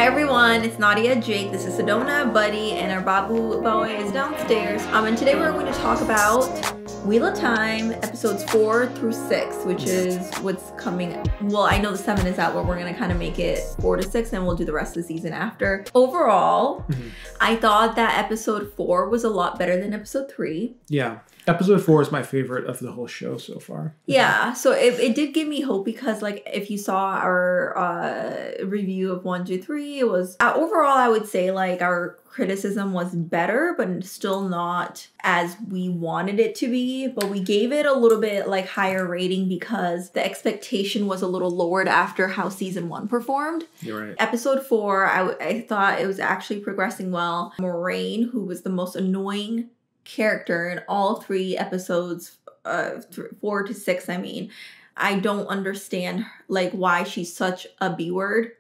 Hi everyone, it's Nadia and Jake. This is Sedona, Buddy, and our Babu boy is downstairs. And today we're going to talk about Wheel of Time episodes 4 through 6, which is what's coming. Well, I know the 7 is out, but we're going to kind of make it 4 to 6 and we'll do the rest of the season after. Overall, I thought that episode 4 was a lot better than episode 3. Yeah. Episode 4 is my favorite of the whole show so far. Yeah, so it did give me hope because, like, if you saw our review of 1, 2, 3, it was overall, I would say, like, our criticism was better, but still not as we wanted it to be. But we gave it a little bit, like, higher rating because the expectation was a little lowered after how season 1 performed. You're right. Episode 4, I thought it was actually progressing well. Moraine, who was the most annoying character in all 3 episodes, 4 to 6, I don't understand, like, why she's such a B-word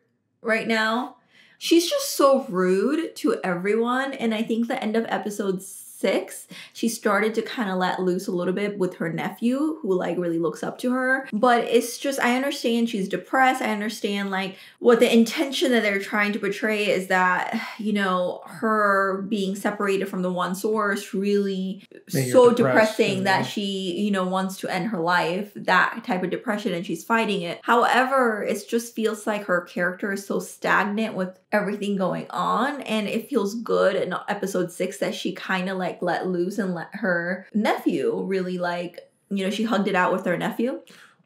right now. She's just so rude to everyone, and I think the end of episode 6, she started to kind of let loose a little bit with her nephew, who, like, really looks up to her. But it's just, I understand she's depressed. I understand, like, what the intention that they're trying to portray is that, you know, her being separated from the one source really so depressing that she, you know, wants to end her life, that type of depression, and she's fighting it. However, it just feels like her character is so stagnant with everything going on, and it feels good in episode 6 that she kind of, like, let loose and let her nephew really, like, you know, she hugged it out with her nephew.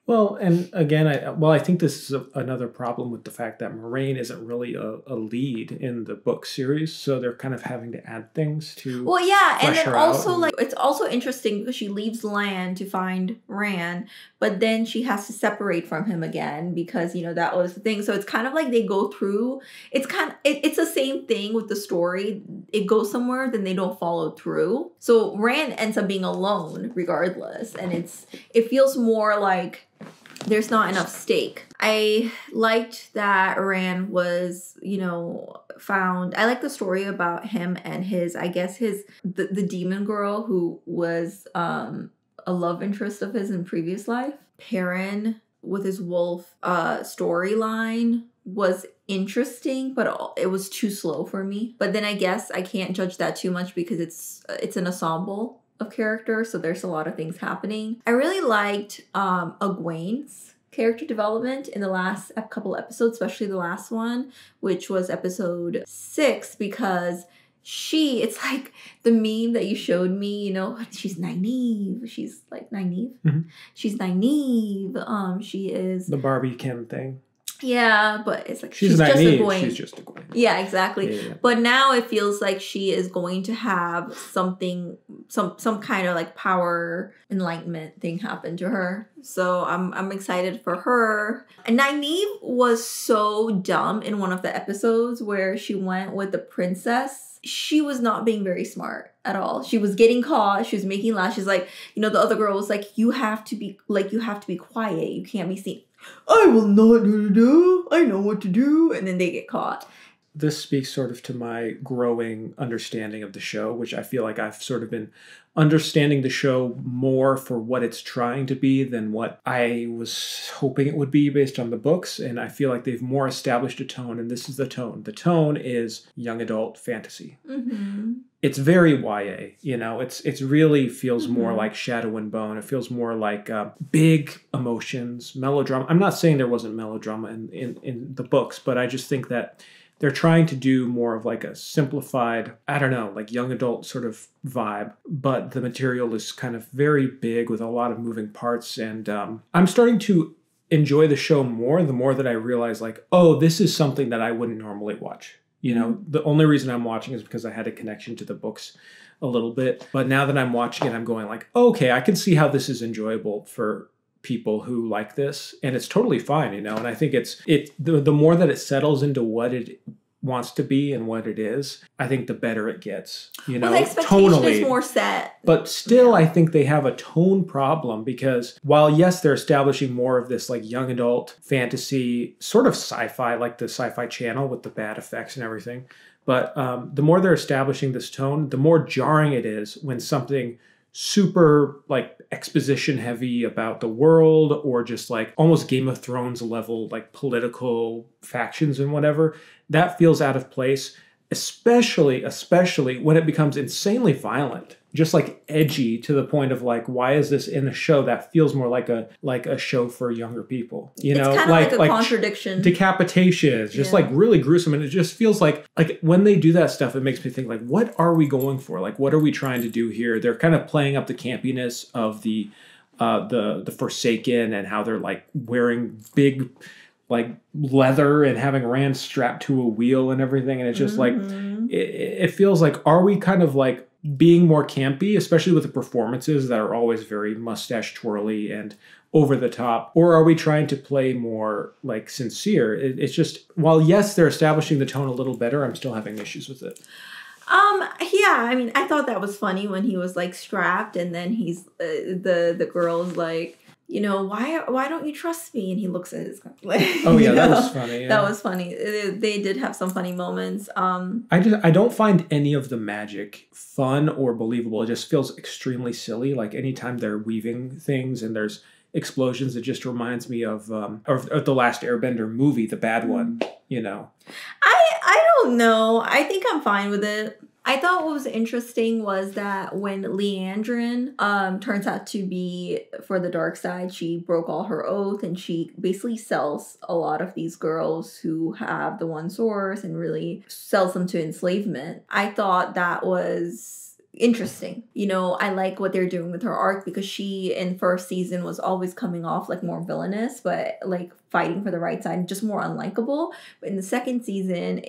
Well, and again, I think this is another problem with the fact that Moraine isn't really a lead in the book series, so they're kind of having to add things to. Well, yeah, and then also, like, it's also interesting because she leaves land to find Rand, but then she has to separate from him again because, you know, that was the thing. So it's kind of like they go through. It's it's the same thing with the story. It goes somewhere, then they don't follow through. So Rand ends up being alone regardless, and it feels more like there's not enough stake. I liked that Rand was, you know, found. I like the story about him and the demon girl who was a love interest of his in previous life. Perrin with his wolf storyline was interesting, but it was too slow for me. But then I guess I can't judge that too much because it's an ensemble of characters, so there's a lot of things happening. I really liked Egwene's character development in the last couple episodes, especially the last one, which was episode 6, because it's like the meme that you showed me, you know, she's naive. She's like naive. Mm-hmm. She's naive. She is the Barbie Kim thing. Yeah, but it's like she's naive. She's just Egwene. Yeah, exactly. Yeah. But now it feels like she is going to have something, some kind of, like, power enlightenment thing happen to her. So I'm excited for her. And Nynaeve was so dumb in one of the episodes where she went with the princess. She was not being very smart at all. She was getting caught. She was making loud. She's like, you know, the other girl was like, you have to be quiet. You can't be seen. I will not do. I know what to do. And then they get caught. This speaks sort of to my growing understanding of the show, which I feel like I've sort of been understanding the show more for what it's trying to be than what I was hoping it would be based on the books. And I feel like they've more established a tone, and this is the tone. The tone is young adult fantasy. Mm-hmm. It's very YA, you know, it really feels more like Shadow and Bone. It feels more like big emotions, melodrama. I'm not saying there wasn't melodrama in the books, but I just think that they're trying to do more of, like, a simplified, I don't know, like, young adult sort of vibe, but the material is kind of very big with a lot of moving parts. And I'm starting to enjoy the show more the more that I realize, like, oh, this is something that I wouldn't normally watch. You know, the only reason I'm watching is because I had a connection to the books a little bit. But now that I'm watching it, I'm going like, okay, I can see how this is enjoyable for people who like this. And it's totally fine, you know. And I think the more that it settles into what it wants to be and what it is, I think the better it gets. You know, the expectation tonally is more set. But still, yeah. I think they have a tone problem because while, yes, they're establishing more of this, like, young adult fantasy, sort of sci-fi, like the Sci-Fi Channel with the bad effects and everything. But the more they're establishing this tone, the more jarring it is when something super like exposition heavy about the world, or just like almost Game of Thrones level like political factions and whatever, that feels out of place, especially when it becomes insanely violent, just like edgy to the point of like, why is this in a show that feels more like a show for younger people? You know, it's kind of like a contradiction. Decapitations, just like really gruesome, and it just feels like when they do that stuff, it makes me think like, what are we going for? Like, what are we trying to do here? They're kind of playing up the campiness of the Forsaken, and how they're like wearing big like leather and having Rand strapped to a wheel and everything, and it's just like it feels like, are we kind of like being more campy, especially with the performances that are always very mustache twirly and over the top, or are we trying to play more like sincere? It's just, while yes, they're establishing the tone a little better, I'm still having issues with it. Yeah, I mean, I thought that was funny when he was like strapped, and then he's the girl's like, you know, why don't you trust me? And he looks at his like, oh yeah, that was funny. Yeah. That was funny. They did have some funny moments. I don't find any of the magic fun or believable. It just feels extremely silly. Like anytime they're weaving things and there's explosions, it just reminds me of the last Airbender movie, the bad one. You know, I don't know. I think I'm fine with it. I thought what was interesting was that when Leandrin turns out to be for the dark side, she broke all her oath, and she basically sells a lot of these girls who have the one source and really sells them to enslavement. I thought that was interesting. You know, I like what they're doing with her arc, because she in first season was always coming off like more villainous, but like fighting for the right side, just more unlikable. But in the second season,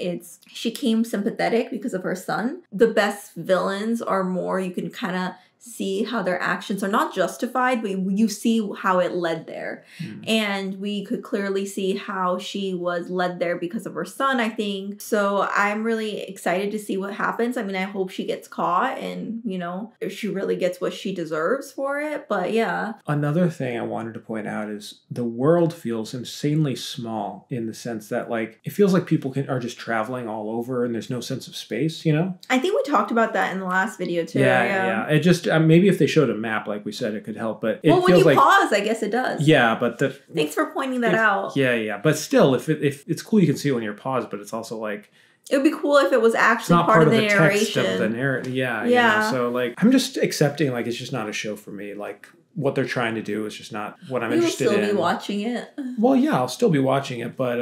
she came sympathetic because of her son. The best villains are more, you can kind of see how their actions are not justified, but you see how it led there. And we could clearly see how she was led there because of her son, I think. So I'm really excited to see what happens. I mean, I hope she gets caught and, you know, if she really gets what she deserves for it. But yeah. Another thing I wanted to point out is the world feels insanely small, in the sense that like it feels like people are just traveling all over and there's no sense of space, you know? I think we talked about that in the last video too. Yeah. It just maybe if they showed a map, like we said, it could help. But it when you pause, I guess it does. Yeah, but thanks for pointing that out. Yeah. But still, if it's cool, you can see it when you're paused. But it's also like, it would be cool if it was actually part of the narration. Text of the narrative. Yeah. You know? So like, I'm just accepting like it's just not a show for me. Like what they're trying to do is just not what I'm interested in. You'll still be watching it. Well, yeah, I'll still be watching it, but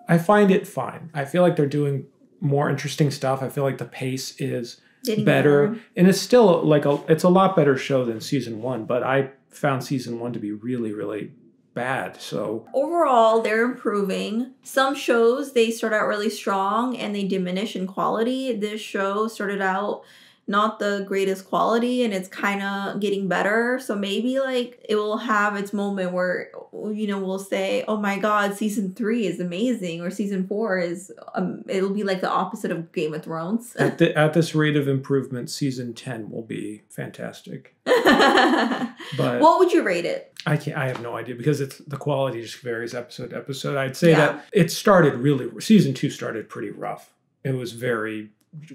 I find it fine. I feel like they're doing more interesting stuff. I feel like the pace is better, and it's still like it's a lot better show than season 1, but I found season 1 to be really, really bad. So overall, they're improving. Some shows, they start out really strong and they diminish in quality. This show started out not the greatest quality, and it's kind of getting better. So maybe like it will have its moment where, you know, we'll say, oh my God, season 3 is amazing, or season 4 is, it'll be like the opposite of Game of Thrones. At this rate of improvement, season 10 will be fantastic. But what would you rate it? I have no idea, because the quality just varies episode to episode. I'd say that season 2 started pretty rough. It was very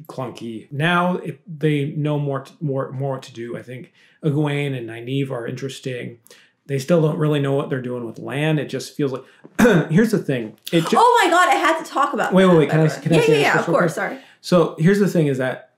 clunky. Now they know more what to do. I think Egwene and Nynaeve are interesting. They still don't really know what they're doing with Lan. It just feels like here's the thing. Oh my God, I had to talk about wait. Can I say this? Yeah, of course. Sorry. So here's the thing: is that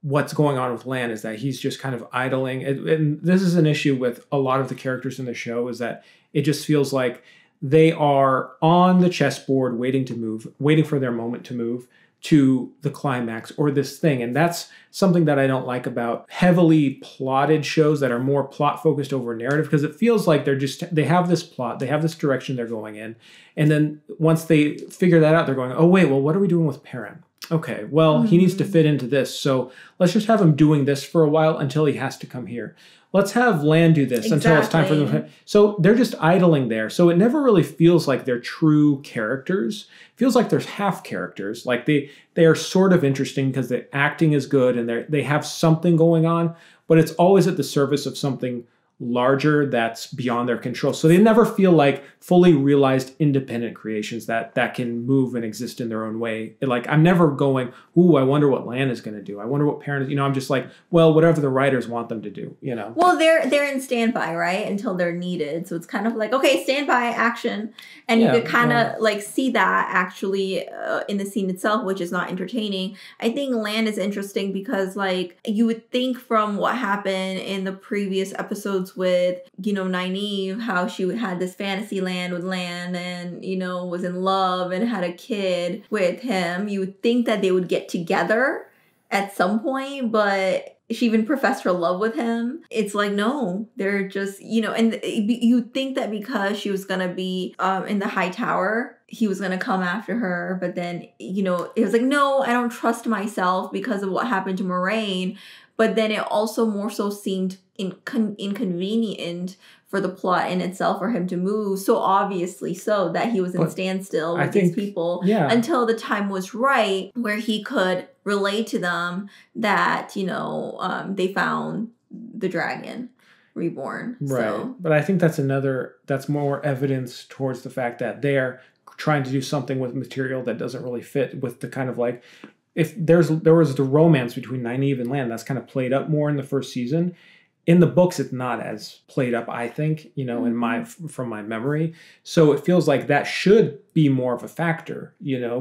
what's going on with Lan is that he's just kind of idling, and this is an issue with a lot of the characters in the show. Is that it just feels like they are on the chessboard waiting for their moment to move to the climax or this thing. And that's something that I don't like about heavily plotted shows that are more plot focused over narrative, because it feels like they have this plot, they have this direction they're going in. And then once they figure that out, they're going, oh wait, well, what are we doing with Perrin? Okay, well, he needs to fit into this. So let's just have him doing this for a while until he has to come here. Let's have Lan do this until it's time for them. So they're just idling there. So it never really feels like they're true characters. It feels like there's half characters. Like they are sort of interesting because the acting is good and they have something going on, but it's always at the service of something larger that's beyond their control. So they never feel like fully realized independent creations that can move and exist in their own way. Like I'm never going, ooh, I wonder what Lan is going to do. I wonder what parents, I'm just like, well, whatever the writers want them to do, Well, they're in standby, right? Until they're needed. So it's kind of like, okay, standby, action. And you could kind of like see that actually in the scene itself, which is not entertaining. I think Lan is interesting because like you would think from what happened in the previous episodes with, Nynaeve, how she had this fantasy land with Lan and, was in love and had a kid with him. You would think that they would get together at some point, but she even professed her love with him. It's like, no, they're just, and you think that because she was going to be in the high tower, he was going to come after her. But then, it was like, no, I don't trust myself because of what happened to Moraine. But then it also more so seemed inconvenient for the plot in itself for him to move so obviously so that he was in standstill with these people until the time was right where he could relate to them that, they found the dragon reborn. Right. So. But I think that's more evidence towards the fact that they're trying to do something with material that doesn't really fit with the kind of like, if there was the romance between Nynaeve and Lan that's kind of played up more in the first season. In the books, it's not as played up, I think, from my memory. So it feels like that should be more of a factor,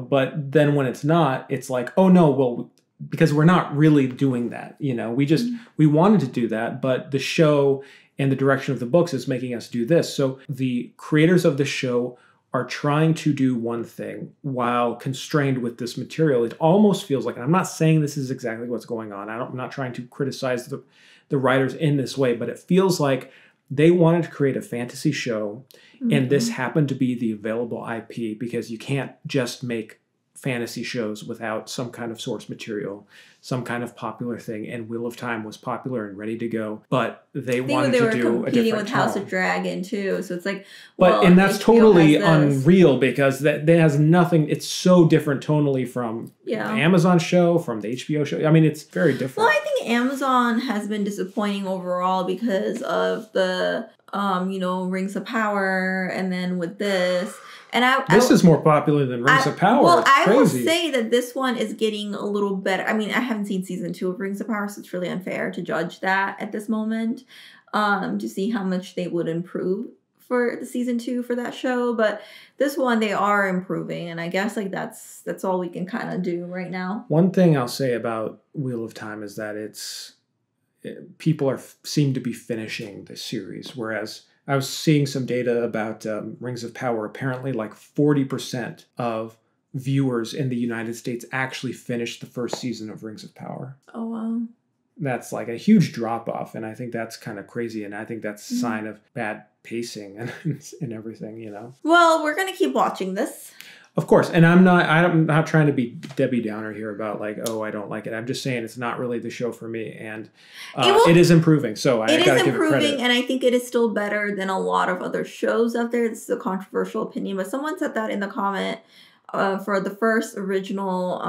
but then when it's not, it's like, oh no, well, because we're not really doing that, we wanted to do that, but the show and the direction of the books is making us do this. So the creators of the show are trying to do one thing while constrained with this material. It almost feels like, and I'm not saying this is exactly what's going on. I'm not trying to criticize the writers in this way, but it feels like they wanted to create a fantasy show, and this happened to be the available IP because you can't just make fantasy shows without some kind of source material, some kind of popular thing. And Wheel of Time was popular and ready to go, but they wanted to do a different competing with House of Dragon too. So it's like, and that's totally unreal because that has nothing. It's so different tonally from the Amazon show, from the HBO show. I mean, it's very different. Well, I think Amazon has been disappointing overall because of the Rings of Power, and then with this. And this is more popular than Rings of Power. Well, I will say that this one is getting a little better. I mean, I haven't seen season 2 of Rings of Power, so it's really unfair to judge that at this moment, to see how much they would improve for the season 2 for that show. But this one, they are improving, and I guess like that's all we can kind of do right now. One thing I'll say about Wheel of Time is that people seem to be finishing the series, whereas I was seeing some data about Rings of Power. Apparently, like 40% of viewers in the United States actually finished the first season of Rings of Power. Oh, wow. That's like a huge drop-off, and I think that's kind of crazy, and I think that's a sign of bad pacing and everything, Well, we're going to keep watching this. Of course, and I'm not trying to be Debbie Downer here about like, oh, I don't like it. I'm just saying it's not really the show for me, and it is improving. So I gotta give it credit. It is improving, and I think it is still better than a lot of other shows out there. This is a controversial opinion, but someone said that in the comment for the first original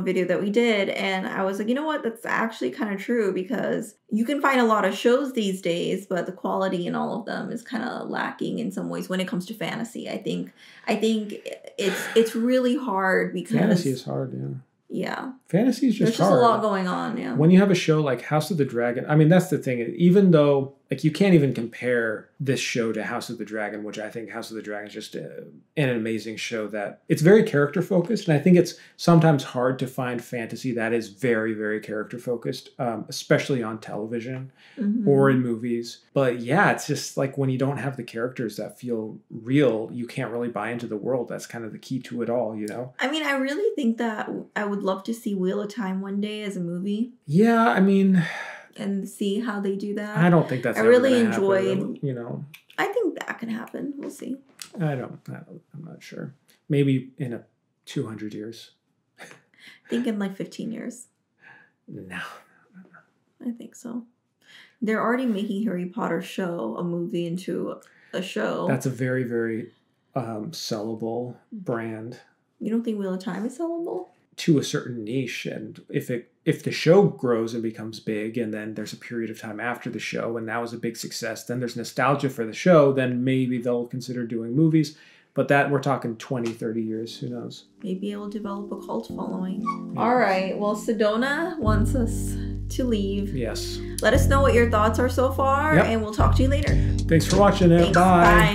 video that we did, and I was like, you know what, that's actually kind of true, because you can find a lot of shows these days, but the quality in all of them is kind of lacking in some ways when it comes to fantasy. I think it's really hard because fantasy is hard. Yeah. Fantasy is just hard. There's just a lot going on, yeah. When you have a show like House of the Dragon, I mean, that's the thing. Even though, like, you can't even compare this show to House of the Dragon, which I think House of the Dragon is just an amazing show that it's very character focused. And I think it's sometimes hard to find fantasy that is very, very character focused, especially on television or in movies. But yeah, it's just like when you don't have the characters that feel real, you can't really buy into the world. That's kind of the key to it all, I mean, I really think that I would love to see Wheel of Time one day as a movie. Yeah, I mean, and see how they do that. I don't think that's. I really enjoyed. Happen, I think that can happen. We'll see. I'm not sure. Maybe in 200 years. I think in like 15 years. No. I think so. They're already making Harry Potter show a movie into a show. That's a very, very sellable brand. You don't think Wheel of Time is sellable? to a certain niche, and if the show grows and becomes big, and then there's a period of time after the show and that was a big success, then there's nostalgia for the show, then maybe they'll consider doing movies. But that we're talking 20, 30 years, who knows? Maybe it will develop a cult following. Yeah. All right, well, Sedona wants us to leave. Yes. Let us know what your thoughts are so far, and we'll talk to you later. Thanks for watching it. Thanks, bye. Bye.